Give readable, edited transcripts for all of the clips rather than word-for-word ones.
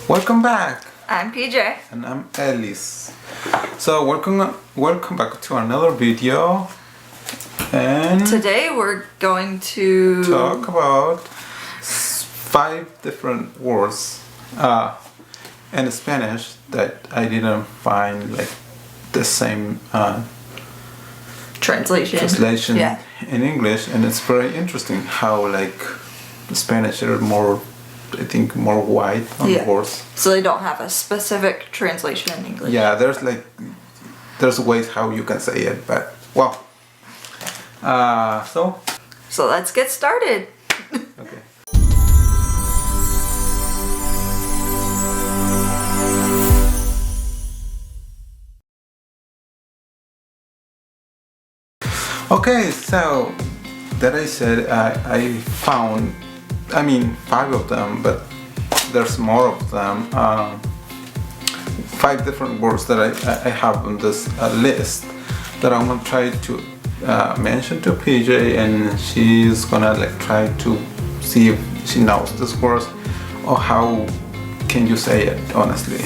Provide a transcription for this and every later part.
Welcome back. I'm PJ. And I'm Ellis. So welcome back to another video. And Today we're going to talk about 5 different words in Spanish that I didn't find like the same translation in English, and it's very interesting how like Spanish are more, I think, more wide on words. So they don't have a specific translation in English. Yeah, there's ways how you can say it, but well. So let's get started. Okay. Okay, so that I said I found, 5 of them, but there's more of them. 5 different words that I have on this list that I'm gonna try to mention to PJ, and she's gonna like try to see if she knows this words or how can you say it honestly.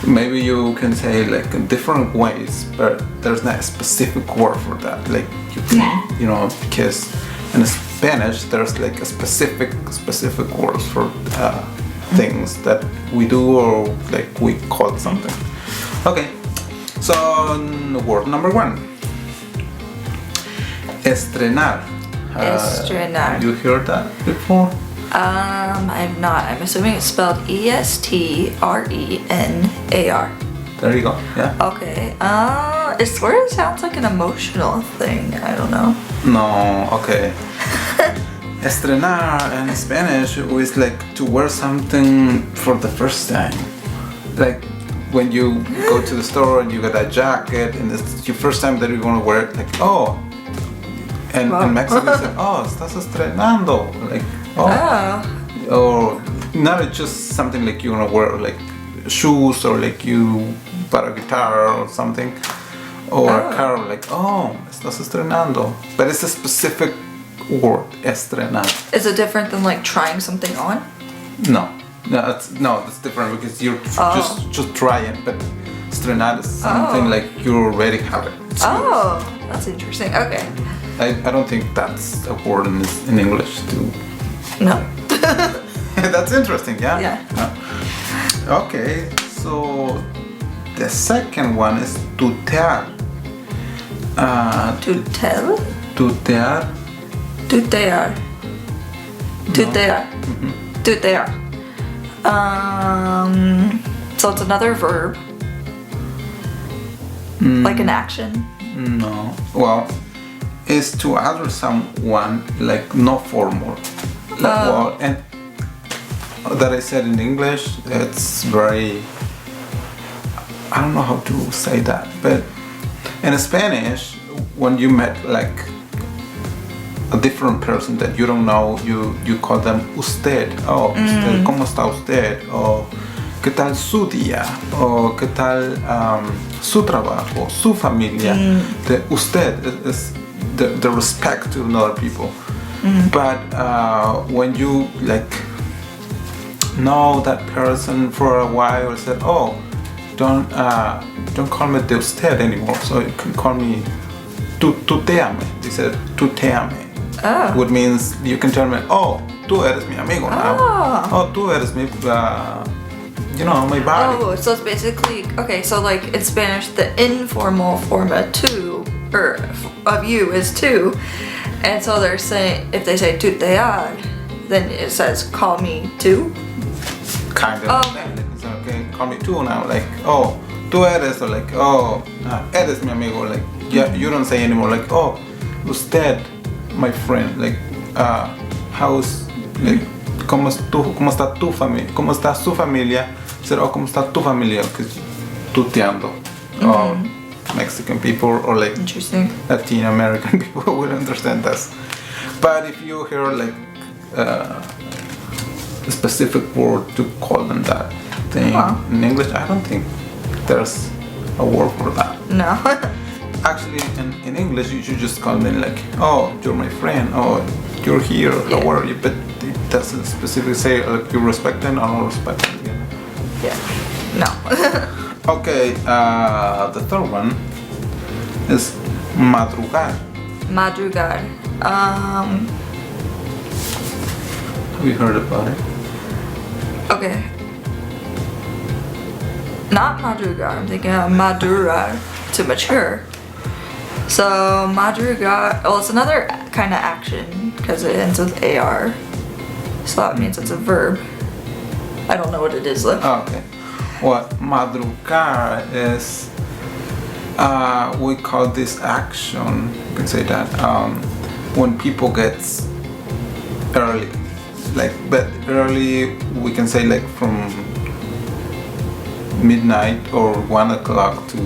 Maybe you can say like in different ways, but there's not a specific word for that. Like you can, because in Spanish there's like a specific words for things that we do or like we call something. Okay, so word number 1. Estrenar. Estrenar. You heard that before? I'm not. I'm assuming it's spelled Estrenar. There you go. Yeah. Okay. It sort of sounds like an emotional thing. I don't know. No. Okay. Estrenar in Spanish is like to wear something for the first time. Like when you go to the store and you get a jacket and it's your first time that you're gonna wear it. Like and in Mexico they say, estás estrenando. Like or not just something like you're gonna wear like shoes or like you bought a guitar or something or a car, like estás estrenando. But it's a specific word, estrenar. Is it different than like trying something on? No, it's different because you're just trying, but estrenar is something like you already have it. That's interesting. Okay. I don't think that's a word in English too. No. That's interesting, yeah? Yeah. No. Okay, so the second one is tutear. Tutel? Tutear. Tutear. Tutear. Tutear. So it's another verb. Like an action? No. Well, is to address someone like no formal. And that I said in English, it's very, I don't know how to say that, but in Spanish, when you met like a different person that you don't know, you call them usted. Usted, ¿cómo está usted? O ¿qué tal su día? O ¿qué tal su trabajo? Su familia? The usted is the respect to other people. But when you like know that person for a while, said, don't call me de usted anymore, so you can call me tuteame. They said tuteame, which means you can tell me, tú eres mi amigo now. Tú eres mi my body. So it's basically, okay, so like in Spanish the informal form of tú or of you is tú, and so they're saying, if they say tutear, then it says call me tú. Kind of. It's okay, call me tú now, like tú eres, or like eres mi amigo, like you don't say anymore like usted, my friend, like how's, like cómo está tu familia, cómo está su familia, said cómo está tu familia, because tuteando. Mexican people or like Latin American people will understand this. But if you hear like a specific word to call them that thing in English, I don't think there's a word for that. No. Actually, in English, you should just call them like, you're my friend, you're here, how are you? But it doesn't specifically say like you respect them or not respect them. Yeah. No. Okay, the third one is madrugar. Madrugar. Have you heard about it? Okay. Not madrugar. I'm thinking of madura, to mature. So madrugar. Well, it's another kind of action because it ends with ar. So that means it's a verb. I don't know what it is though. Okay. Well, madrugar is, we call this action, you can say that, when people get early. Like, but early, we can say like from midnight or 1 o'clock to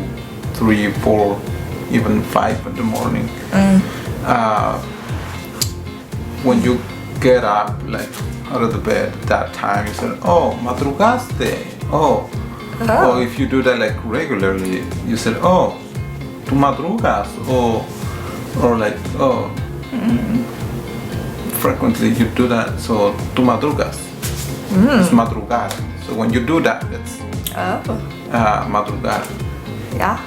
3, 4, even 5 in the morning. When you get up, like out of the bed that time, you say, oh, madrugaste. Oh. Or if you do that like regularly, you said, oh, tu madrugas. Or like, oh. Frequently you do that, so tu madrugas. It's madrugar. So when you do that, it's madrugar. Yeah.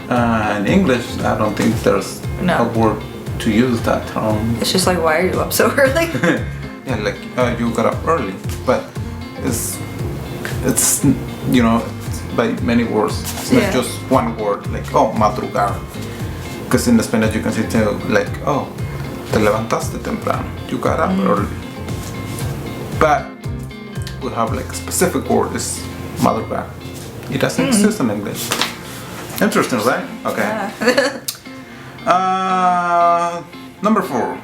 In English, I don't think there's a word to use that term. It's just like, why are you up so early? Yeah, like you got up early, but it's you know, it's by many words. It's not just one word, like oh, madrugar. Because in the Spanish you can say too, like oh, te levantaste temprano, you got up early. But we have like a specific word is madrugar. It doesn't exist in English. Interesting, right? Okay. Yeah. Number 4.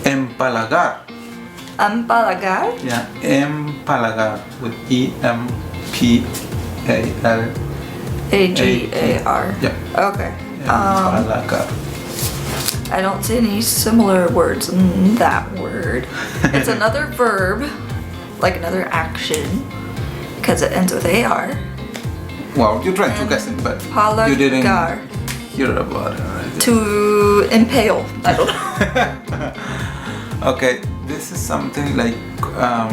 Empalagar. Empalagar? Yeah, empalagar with E-M-P-A-L. A-G-A-R. Yeah. Okay. Empalagar. I don't see any similar words in that word. It's another verb, like another action, because it ends with AR. Well, you're trying to guess it, but you didn't hear about it, right? To impale. I don't know. Okay, this is something like I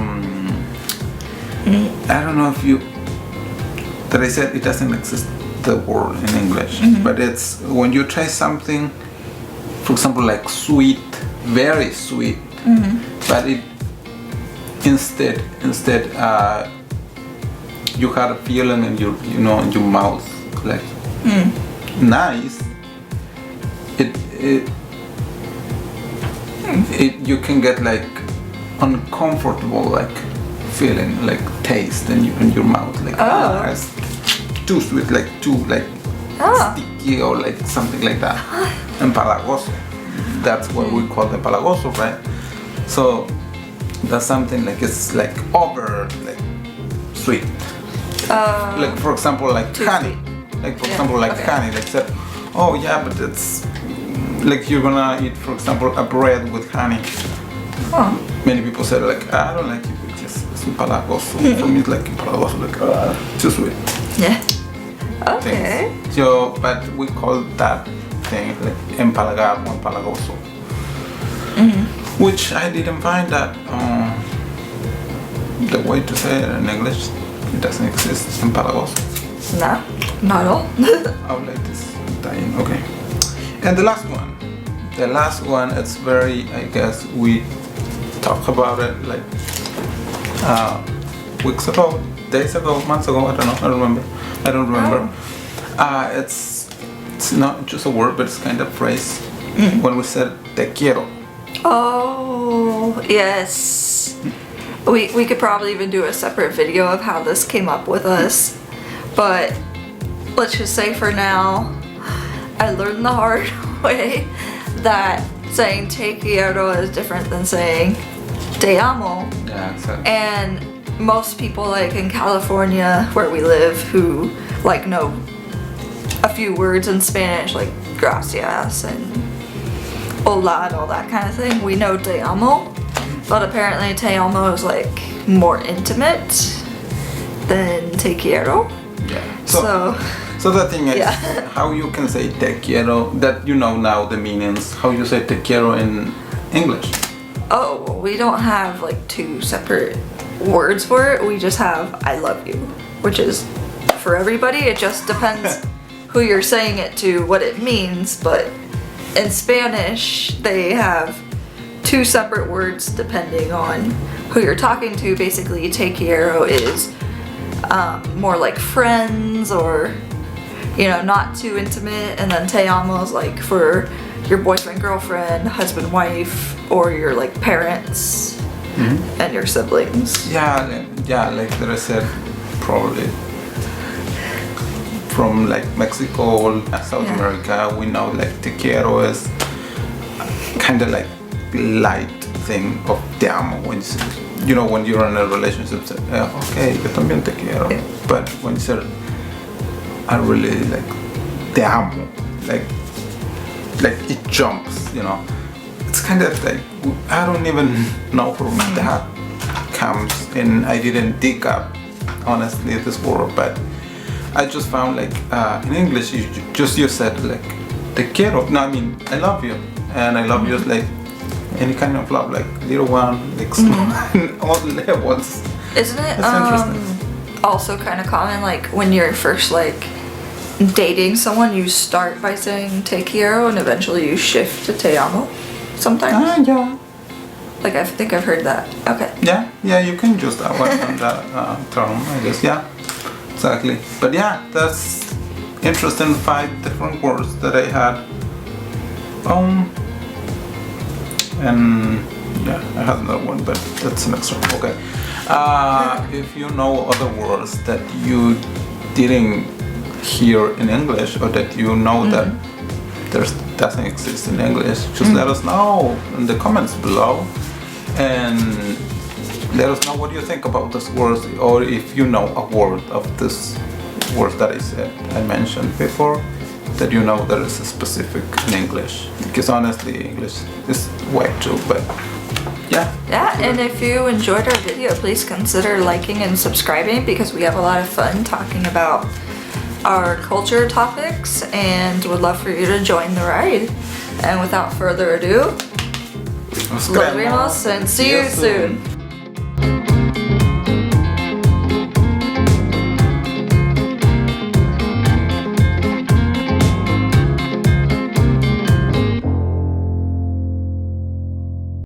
don't know if you that I said it doesn't exist the word in English, but it's when you try something, for example, like sweet, very sweet, but it instead you had a feeling in your in your mouth like nice. You can get like uncomfortable like feeling like taste in your mouth like it's too sweet, like too like sticky or like something like that. Empalagoso, that's what we call empalagoso, right? So that's something like it's like over like sweet, like for example like honey sweet. Like for example like honey, like said, oh yeah, but it's like you're gonna eat, for example, a bread with honey. Many people say like, I don't like it, it's just it's empalagoso. For me it's like empalagoso, like too sweet. Yeah. Okay. Things. So, but we call that thing like empalagar or empalagoso. Which I didn't find that the way to say it in English. It doesn't exist, empalagoso. No, not at all. I'll let this dying. Okay. And the last one, it's very, I guess we talked about it like weeks ago, days ago, months ago, I don't remember. It's not just a word, but it's kind of phrase. When we said te quiero. Oh, yes. We could probably even do a separate video of how this came up with us. But let's just say for now, I learned the hard way that saying te quiero is different than saying te amo. Yeah, exactly. And most people like in California where we live who like know a few words in Spanish like gracias and hola and all that kind of thing, we know te amo. But apparently te amo is like more intimate than te quiero. Yeah. So the thing is, how you can say te quiero, that you know now the meanings, how you say te quiero in English. Oh, well, we don't have like two separate words for it. We just have I love you, which is for everybody. It just depends who you're saying it to, what it means. But in Spanish, they have 2 separate words depending on who you're talking to. Basically, te quiero is more like friends or, you know, not too intimate, and then te amo is like for your boyfriend, girlfriend, husband, wife, or your like parents and your siblings. Yeah, like that I said, probably from like Mexico, South America, we know like te quiero is kind of like light thing of te amo. When you know, when you're in a relationship, say, okay, yo también te quiero. Yeah. But when you say, I really like te amo, like it jumps, you know. It's kind of like, I don't even know where that comes, and I didn't dig up, honestly, this word, but I just found like in English you said like te quiero. No, I mean I love you, and I love you is like any kind of love, like little one, like small, all levels. Isn't it interesting. Also kind of common, like when you're first like dating someone, you start by saying te quiero and eventually you shift to te amo sometimes? Yeah. Like I think I've heard that. Okay. Yeah, you can use that one on that term, I guess. Yeah, exactly. But yeah, that's interesting. 5 different words that I had. And yeah, I had another one, but that's an extra. Okay. If you know other words that you didn't hear in English, or that you know that doesn't exist in English, just let us know in the comments below, and let us know what you think about this word, or if you know a word of this word that I mentioned before, that you know that is specific in English, because honestly English is way too, but yeah, and if you enjoyed our video, please consider liking and subscribing, because we have a lot of fun talking about our culture topics and would love for you to join the ride. And without further ado, nos vemos and see you soon.